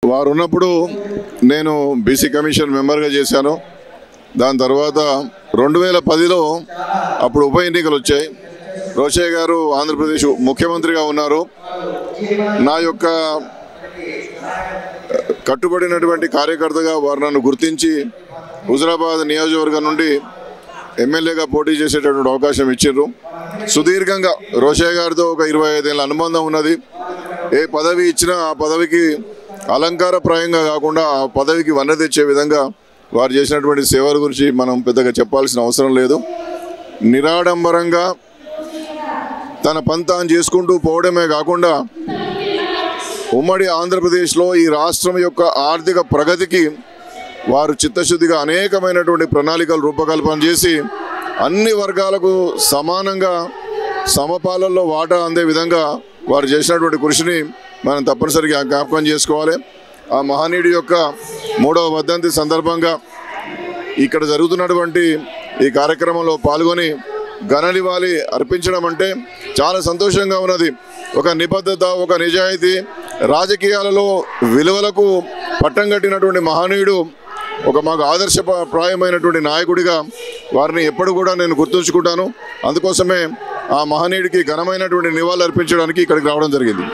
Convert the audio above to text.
వారు ఉన్నప్పుడు నేను బీసీ కమిషన్ మెంబర్గా చేశాను. దాని తర్వాత 2010లో అప్పుడు ఉప ఎన్నికలు వచ్చాయి. రోషయ్య గారు ఆంధ్రప్రదేశ్ ముఖ్యమంత్రిగా ఉన్నారు. నా యొక్క కట్టుబడినటువంటి కార్యకర్తగా వారు నన్ను గుర్తించి హుజరాబాద్ నియోజకవర్గం నుండి ఎమ్మెల్యేగా పోటీ చేసేటటువంటి అవకాశం ఇచ్చారు. సుదీర్ఘంగా రోషయ్య గారితో ఒక 25 ఏళ్ళ అనుబంధం ఉన్నది. ఏ పదవి ఇచ్చినా ఆ పదవికి అలంకారప్రాయంగా కాకుండా ఆ పదవికి వన్నె తెచ్చే విధంగా వారు చేసినటువంటి సేవల గురించి మనం పెద్దగా చెప్పాల్సిన అవసరం లేదు. నిరాడంబరంగా తన పంతాన్ని చేసుకుంటూ పోవడమే కాకుండా ఉమ్మడి ఆంధ్రప్రదేశ్లో ఈ రాష్ట్రం యొక్క ఆర్థిక ప్రగతికి వారు చిత్తశుద్ధిగా అనేకమైనటువంటి ప్రణాళికలు రూపకల్పన చేసి అన్ని వర్గాలకు సమానంగా సమపాలనలో వాటా అందే విధంగా వారు చేసినటువంటి కృషిని మనం తప్పనిసరిగా జ్ఞాపకం చేసుకోవాలి. ఆ మహనీయుడి యొక్క 3వ వర్ధంతి సందర్భంగా ఇక్కడ జరుగుతున్నటువంటి ఈ కార్యక్రమంలో పాల్గొని ఘననివాళి అర్పించడం అంటే చాలా సంతోషంగా ఉన్నది. ఒక నిబద్ధత, ఒక నిజాయితీ, రాజకీయాలలో విలువలకు పట్టం కట్టినటువంటి మహనీయుడు, ఒక మాకు ఆదర్శప్రాయమైనటువంటి నాయకుడిగా వారిని ఎప్పుడు కూడా నేను గుర్తుంచుకుంటాను. అందుకోసమే ఆ మహనీయుడికి ఘనమైనటువంటి నివాళులు అర్పించడానికి ఇక్కడికి రావడం జరిగింది.